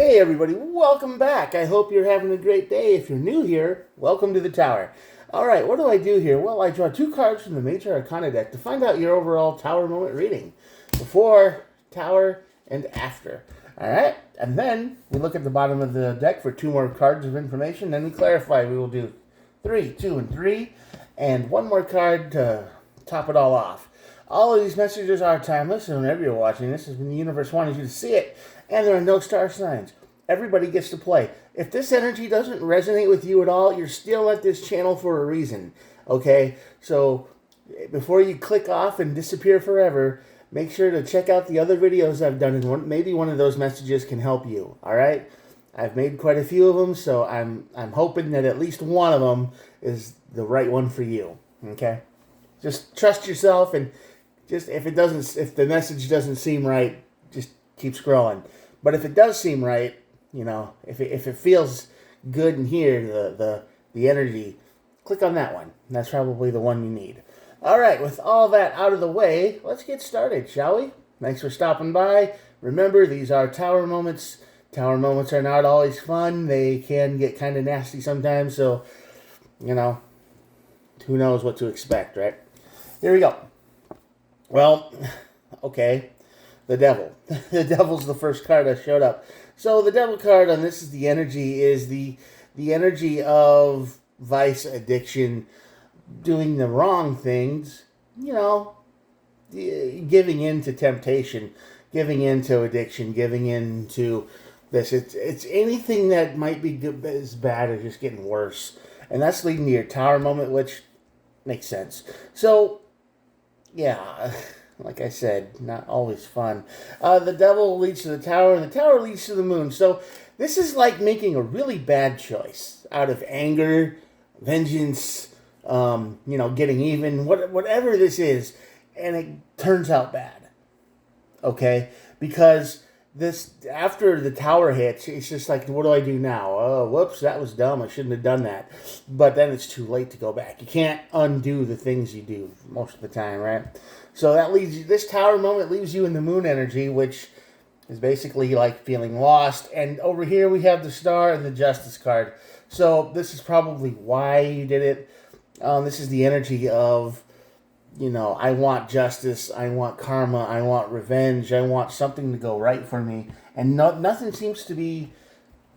Hey everybody, welcome back. I hope you're having a great day. If you're new here, welcome to the tower. Alright, what do I do here? Well, I draw two cards from the Major Arcana deck to find out your overall tower moment reading. Before, tower, and after. Alright, and then we look at the bottom of the deck for two more cards of information, then we clarify. We will do 3, 2, and 3, and one more card to top it all off. All of these messages are timeless, and whenever you're watching this is when the universe wanted you to see it, and there are no star signs. Everybody gets to play. If this energy doesn't resonate with you at all, you're still at this channel for a reason, okay? So before you click off and disappear forever, make sure to check out the other videos I've done, and maybe one of those messages can help you, all right? I've made quite a few of them, so I'm hoping that at least one of them is the right one for you, okay? Just trust yourself, and just if the message doesn't seem right, just keep scrolling. But if it does seem right, if it feels good in here, the energy, click on that one. That's probably the one you need. All right, with all that out of the way, let's get started, shall we? Thanks for stopping by. Remember, these are tower moments. Tower moments are not always fun. They can get kind of nasty sometimes, so, who knows what to expect, right? Here we go. Well, okay, the devil. The devil's the first card that showed up. So the devil card on this is the energy of vice, addiction, doing the wrong things, giving in to temptation, giving in to addiction, giving in to this. It's anything that might be as bad as just getting worse. And that's leading to your tower moment, which makes sense. So, yeah, like I said, not always fun. The devil leads to the tower, and the tower leads to the moon. So this is like making a really bad choice out of anger, vengeance, getting even, whatever this is, and it turns out bad. Okay? Because this, after the tower hits, it's just like, what do I do now? Oh, whoops, that was dumb. I shouldn't have done that. But then it's too late to go back. You can't undo the things you do most of the time, right? So that leaves you, this tower moment leaves you in the moon energy, which is basically like feeling lost. And over here we have the star and the justice card. So this is probably why you did it. This is the energy of, I want justice, I want karma, I want revenge, I want something to go right for me. And nothing seems to be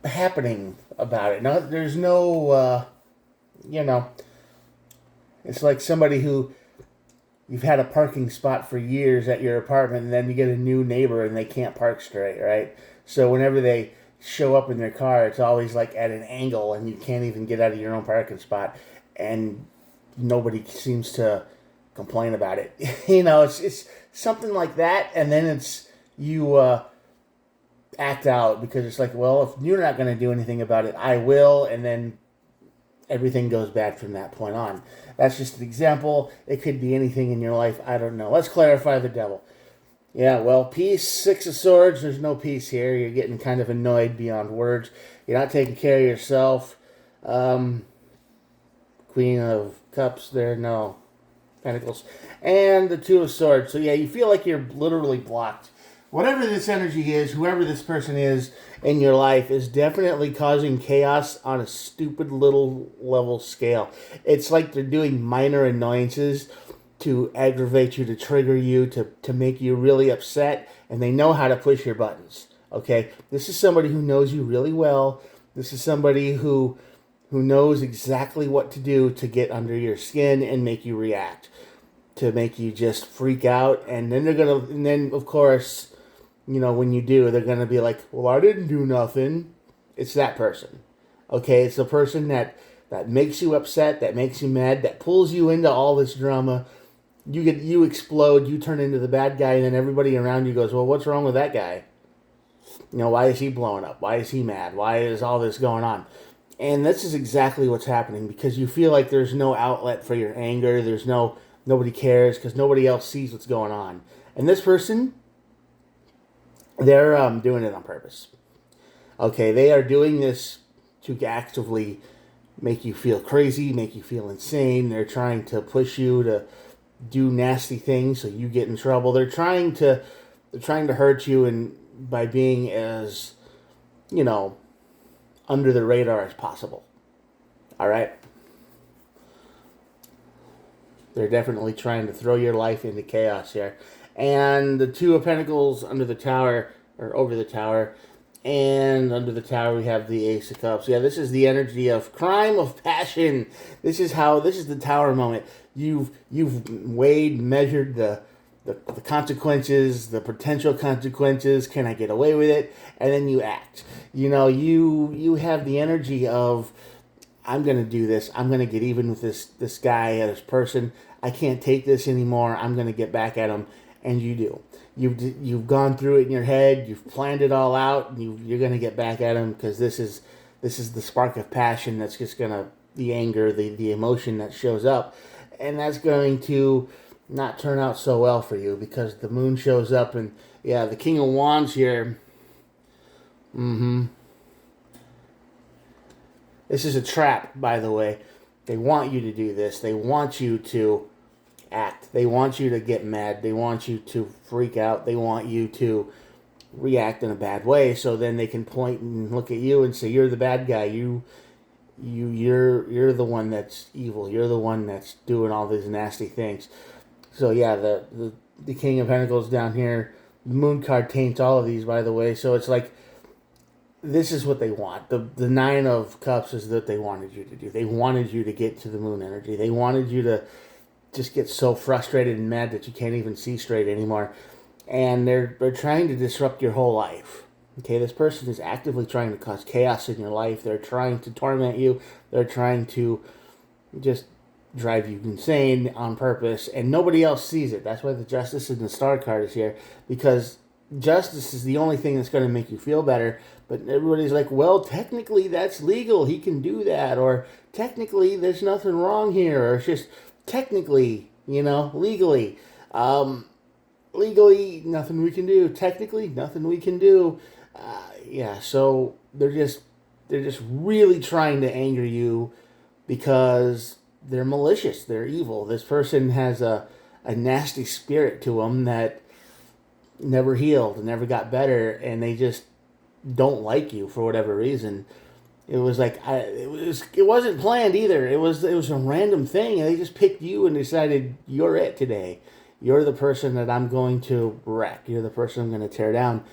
happening about it. No, there's no, it's like somebody who, you've had a parking spot for years at your apartment, and then you get a new neighbor and they can't park straight, right? So whenever they show up in their car, it's always like at an angle, and you can't even get out of your own parking spot, and nobody seems to complain about it. It's something like that, and then it's you act out because it's like, well, if you're not going to do anything about it, I will, and then everything goes bad from that point on. That's just an example. It could be anything in your life. I don't know. Let's clarify the devil. Yeah, well, peace, 6 of swords. There's no peace here. You're getting kind of annoyed beyond words. You're not taking care of yourself. Queen of cups there. No. Pentacles. And the 2 of swords. So, yeah, you feel like you're literally blocked. Whatever this energy is, whoever this person is in your life is definitely causing chaos on a stupid little level scale. It's like they're doing minor annoyances to aggravate you, to trigger you, to make you really upset, and they know how to push your buttons. Okay? This is somebody who knows you really well. This is somebody who knows exactly what to do to get under your skin and make you react, to make you just freak out, and then of course, when you do, they're going to be like, well, I didn't do nothing. It's that person. Okay? It's the person that makes you upset, that makes you mad, that pulls you into all this drama. You explode, you turn into the bad guy, and then everybody around you goes, well, what's wrong with that guy? Why is he blowing up? Why is he mad? Why is all this going on? And this is exactly what's happening, because you feel like there's no outlet for your anger. Nobody cares because nobody else sees what's going on. And this person, they're doing it on purpose. Okay, they are doing this to actively make you feel crazy, make you feel insane. They're trying to push you to do nasty things so you get in trouble. They're trying to hurt you, and by being as you know, under the radar as possible. All right? They're definitely trying to throw your life into chaos here. And the Two of Pentacles under the tower, or over the tower, and under the tower we have the Ace of Cups. Yeah, this is the energy of crime, of passion. This is the tower moment. You've weighed, measured the consequences, the potential consequences. Can I get away with it? And then you act. You have the energy of, I'm going to do this. I'm going to get even with this guy, this person. I can't take this anymore. I'm going to get back at him. And you do. You've gone through it in your head. You've planned it all out. And you're going to get back at him because this is the spark of passion that's just going to, the anger, the emotion that shows up. And that's going to not turn out so well for you because the moon shows up. And yeah, the King of Wands here. This is a trap, by the way. They want you to do this. They want you to act. They want you to get mad. They want you to freak out. They want you to react in a bad way. So then they can point and look at you and say, "You're the bad guy. You're the one that's evil. You're the one that's doing all these nasty things." So yeah, the King of Pentacles down here. The Moon card taints all of these, by the way. So it's like, this is what they want. The Nine of Cups is that they wanted you to do. They wanted you to get to the moon energy. They wanted you to just get so frustrated and mad that you can't even see straight anymore. And they're trying to disrupt your whole life. Okay, this person is actively trying to cause chaos in your life. They're trying to torment you. They're trying to just drive you insane on purpose. And nobody else sees it. That's why the Justice and the Star card is here. Because justice is the only thing that's going to make you feel better. But everybody's like, well, technically that's legal. He can do that. Or technically there's nothing wrong here. Or it's just technically, legally. Legally, nothing we can do. Technically, nothing we can do. So they're just really trying to anger you because they're malicious. They're evil. This person has a nasty spirit to them that never healed, never got better, and they just don't like you for whatever reason. It was like it wasn't planned either. It was a random thing, and they just picked you and decided you're it today. You're the person that I'm going to wreck. You're the person I'm going to tear down.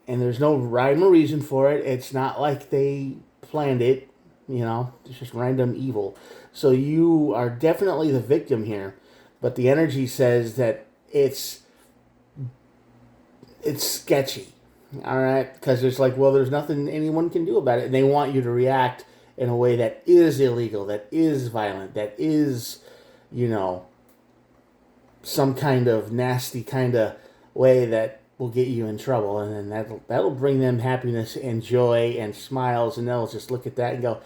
And there's no rhyme or reason for it. It's not like they planned it. It's just random evil. So you are definitely the victim here. But the energy says that it's sketchy. All right? Because it's like, well, there's nothing anyone can do about it. And they want you to react in a way that is illegal, that is violent, that is, some kind of nasty kind of way that will get you in trouble. And then that'll bring them happiness and joy and smiles. And they'll just look at that and go,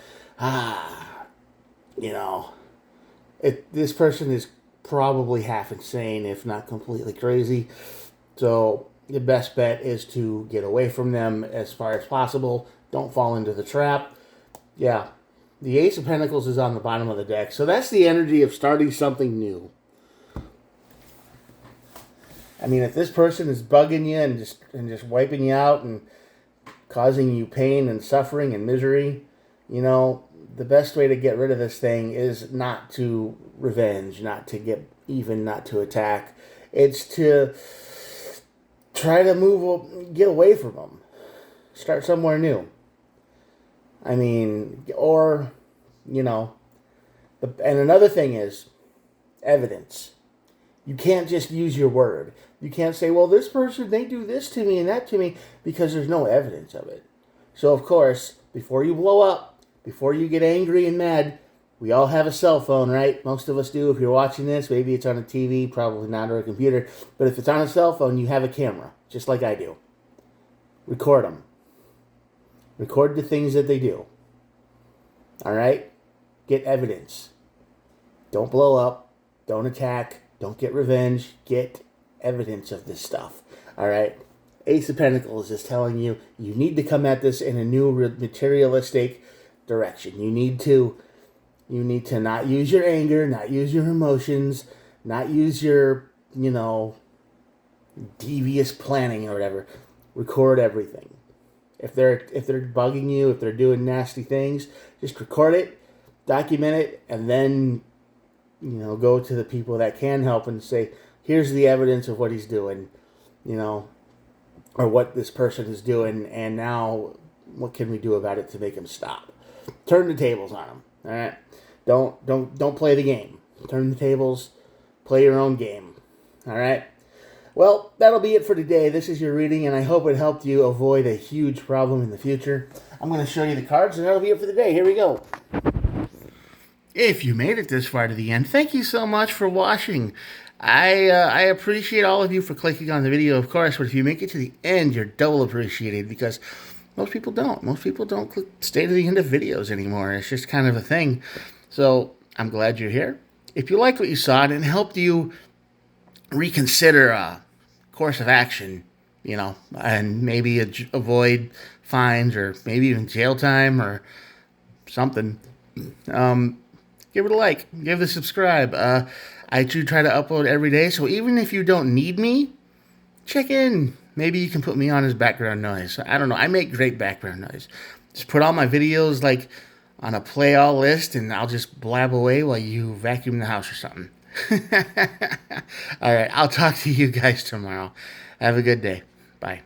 this person is probably half insane, if not completely crazy. So the best bet is to get away from them as far as possible. Don't fall into the trap. Yeah. The Ace of Pentacles is on the bottom of the deck. So that's the energy of starting something new. I mean, if this person is bugging you and just wiping you out and causing you pain and suffering and misery, the best way to get rid of this thing is not to revenge, not to get even, not to attack. It's to try to get away from them. Start somewhere new. I mean, or, and another thing is evidence. You can't just use your word. You can't say, well, this person, they do this to me and that to me, because there's no evidence of it. So, of course, before you blow up, before you get angry and mad, we all have a cell phone, right? Most of us do. If you're watching this, maybe it's on a TV, probably not, or a computer. But if it's on a cell phone, you have a camera, just like I do. Record them. Record the things that they do. All right? Get evidence. Don't blow up. Don't attack. Don't get revenge. Get evidence of this stuff. All right? Ace of Pentacles is telling you need to come at this in a new materialistic direction. You need to not use your anger, not use your emotions, not use your, devious planning or whatever. Record everything. If they're bugging you, if they're doing nasty things, just record it, document it, and then go to the people that can help and say, here's the evidence of what he's doing, or what this person is doing, and now what can we do about it to make him stop? Turn the tables on him. All right, don't play the game. Turn the tables, play your own game. All right. Well, that'll be it for today. This is your reading, and I hope it helped you avoid a huge problem in the future. I'm going to show you the cards, and that'll be it for the day. Here we go. If you made it this far to the end, thank you so much for watching. I appreciate all of you for clicking on the video, of course, but if you make it to the end, you're double appreciated, because most people don't. Most people don't stay to the end of videos anymore. It's just kind of a thing. So I'm glad you're here. If you liked what you saw and it helped you reconsider a course of action, and maybe avoid fines or maybe even jail time or something, give it a like, give it a subscribe. I do try to upload every day, so even if you don't need me, check in. Maybe you can put me on as background noise. I don't know. I make great background noise. Just put all my videos like on a play all list, and I'll just blab away while you vacuum the house or something. All right. I'll talk to you guys tomorrow. Have a good day. Bye.